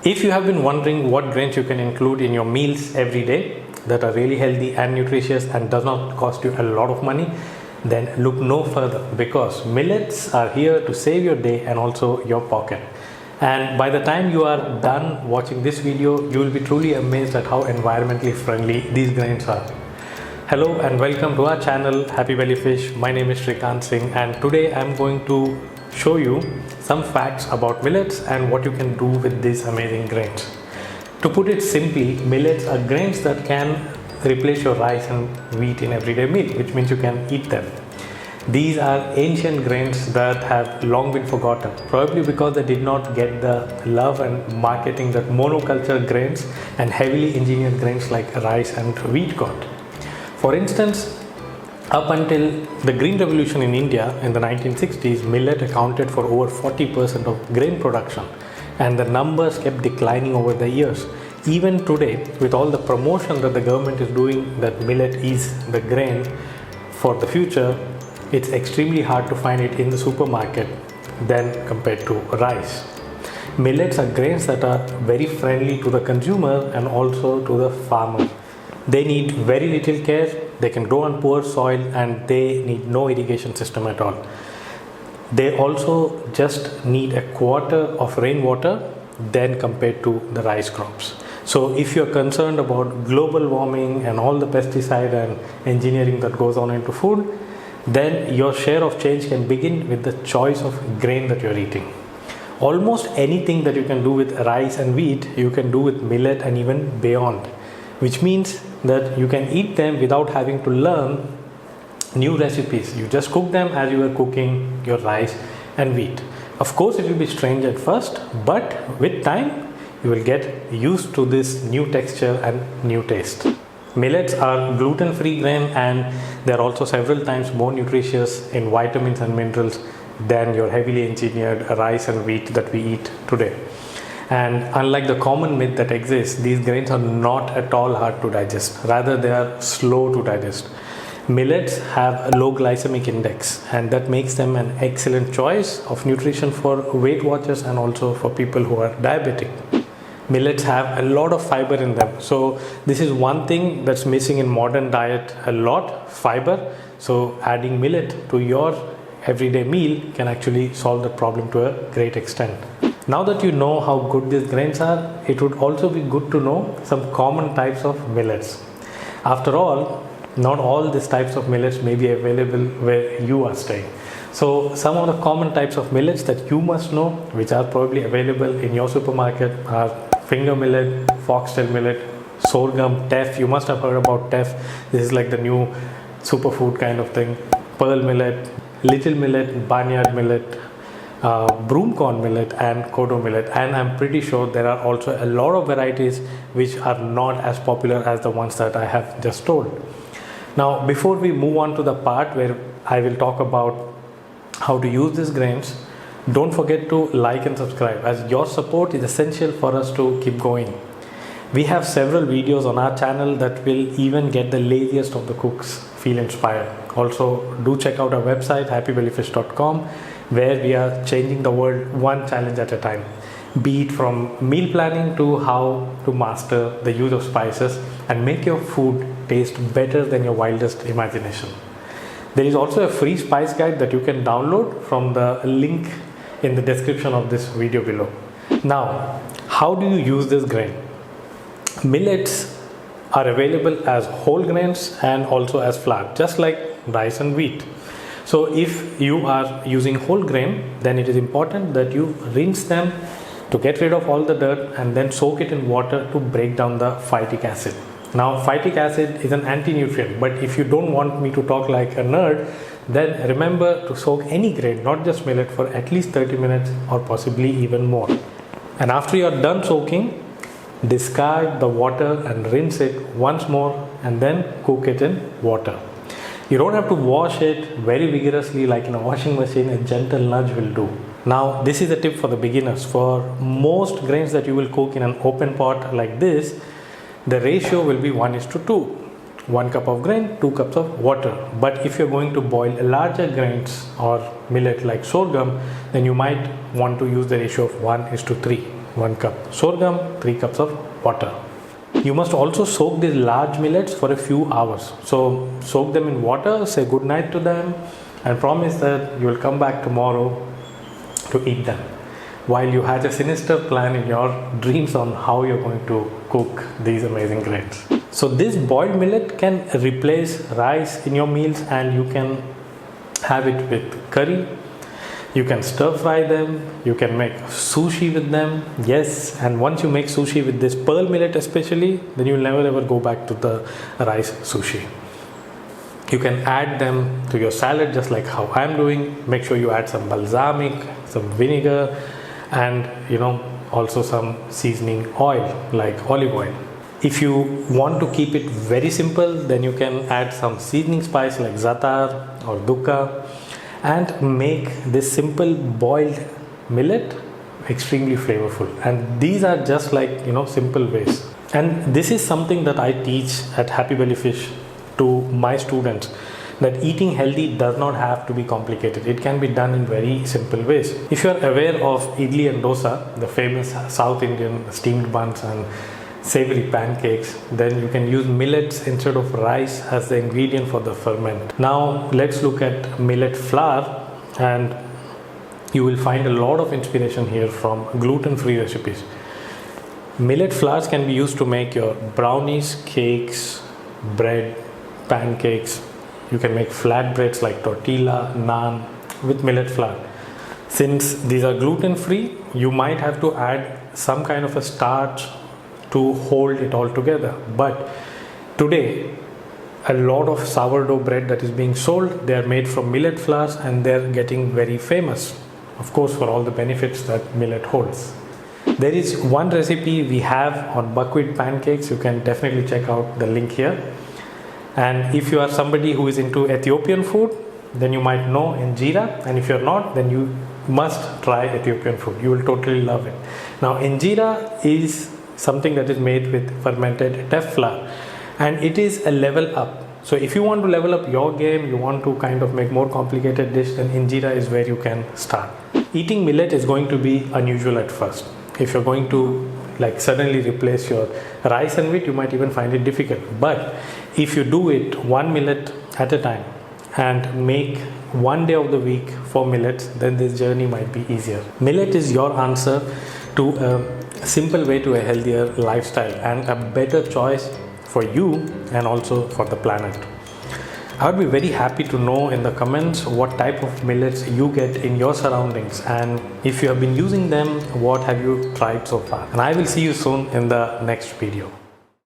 If you have been wondering what grains you can include in your meals every day that are really healthy and nutritious and does not cost you a lot of money, then look no further, because millets are here to save your day and also your pocket. And by the time you are done watching this video, you will be truly amazed at how environmentally friendly these grains are. Hello and welcome to our channel Happy Belly Fish. My name is Shrikant Singh, and today I'm going to show you some facts about millets and what you can do with these amazing grains. To put it simply, millets are grains that can replace your rice and wheat in everyday meal, which means you can eat them. These are ancient grains that have long been forgotten, probably because they did not get the love and marketing that monoculture grains and heavily engineered grains like rice and wheat got. For instance, up until the Green Revolution in India in the 1960s, millet accounted for over 40% of grain production, and the numbers kept declining over the years. Even today, with all the promotion that the government is doing that millet is the grain for the future, it's extremely hard to find it in the supermarket than compared to rice. Millets are grains that are very friendly to the consumer and also to the farmer. They need very little care, they can grow on poor soil, and they need no irrigation system at all. They also just need a quarter of rainwater than compared to the rice crops. So if you're concerned about global warming and all the pesticide and engineering that goes on into food, then your share of change can begin with the choice of grain that you're eating. Almost anything that you can do with rice and wheat, you can do with millet and even beyond, which means that you can eat them without having to learn new recipes. You just cook them as you are cooking your rice and wheat. Of course, it will be strange at first, but with time, you will get used to this new texture and new taste. Millets are gluten-free grain, and they are also several times more nutritious in vitamins and minerals than your heavily engineered rice and wheat that we eat today. And unlike the common myth that exists, these grains are not at all hard to digest. Rather, they are slow to digest. Millets have a low glycemic index, and that makes them an excellent choice of nutrition for Weight Watchers and also for people who are diabetic. Millets have a lot of fiber in them. So this is one thing that's missing in modern diet a lot, fiber. So adding millet to your everyday meal can actually solve the problem to a great extent. Now that you know how good these grains are, it would also be good to know some common types of millets. After all, not all these types of millets may be available where you are staying. So some of the common types of millets that you must know, which are probably available in your supermarket, are finger millet, foxtail millet, sorghum, teff. You must have heard about teff. This is like the new superfood kind of thing. Pearl millet, little millet, barnyard millet, broomcorn millet, and kodo millet. And I'm pretty sure there are also a lot of varieties which are not as popular as the ones that I have just told. Now, before we move on to the part where I will talk about how to use these grains, don't forget to like and subscribe, as your support is essential for us to keep going. We have several videos on our channel that will even get the laziest of the cooks feel inspired. Also, do check out our website happybellyfish.com, where we are changing the world one challenge at a time, be it from meal planning to how to master the use of spices and make your food taste better than your wildest imagination. There is also a free spice guide that you can download from the link in the description of this video below. Now, how do you use this grain? Millets are available as whole grains and also as flour, just like rice and wheat. So if you are using whole grain, then it is important that you rinse them to get rid of all the dirt and then soak it in water to break down the phytic acid. Now, phytic acid is an anti-nutrient, but if you don't want me to talk like a nerd, then remember to soak any grain, not just millet, for at least 30 minutes or possibly even more. And after you are done soaking, discard the water and rinse it once more and then cook it in water. You don't have to wash it very vigorously like in a washing machine. A gentle nudge will do. Now, this is a tip for the beginners. For most grains that you will cook in an open pot like this, the ratio will be 1:2. 1 cup of grain, 2 cups of water. But if you're going to boil larger grains or millet like sorghum, then you might want to use the ratio of 1:3. 1 cup sorghum, 3 cups of water. You must also soak these large millets for a few hours. So soak them in water, say good night to them, and promise that you will come back tomorrow to eat them, while you had a sinister plan in your dreams on how you're going to cook these amazing grains. So this boiled millet can replace rice in your meals, and you can have it with curry. You can stir fry them, you can make sushi with them. Yes, and once you make sushi with this pearl millet especially, then you'll never ever go back to the rice sushi. You can add them to your salad just like how I'm doing. Make sure you add some balsamic, some vinegar, and also some seasoning oil like olive oil. If you want to keep it very simple, then you can add some seasoning spice like zatar or dukkha, and make this simple boiled millet extremely flavorful. And these are just like simple ways. And this is something that I teach at Happy Belly Fish to my students, that eating healthy does not have to be complicated. It can be done in very simple ways. If you are aware of idli and dosa, the famous South Indian steamed buns and savory pancakes, then you can use millets instead of rice as the ingredient for the ferment. Now let's look at millet flour, and you will find a lot of inspiration here from gluten-free recipes. Millet flours can be used to make your brownies, cakes, bread, pancakes. You can make flatbreads like tortilla, naan with millet flour. Since these are gluten-free, you might have to add some kind of a starch to hold it all together. But today, a lot of sourdough bread that is being sold, they are made from millet flours, and they're getting very famous, of course, for all the benefits that millet holds. There is one recipe we have on buckwheat pancakes. You can definitely check out the link here. And if you are somebody who is into Ethiopian food, then you might know injera, and if you're not, then you must try Ethiopian food. You will totally love it. Now injera is something that is made with fermented teff flour, and it is a level up. So if you want to level up your game, you want to kind of make more complicated dish, then injera is where you can start. Eating millet is going to be unusual at first. If you're going to suddenly replace your rice and wheat, you might even find it difficult. But if you do it one millet at a time and make one day of the week for millets, then this journey might be easier. Millet is your answer to a simple way to a healthier lifestyle, and a better choice for you and also for the planet. I would be very happy to know in the comments what type of millets you get in your surroundings, and if you have been using them, what have you tried so far. And I will see you soon in the next video.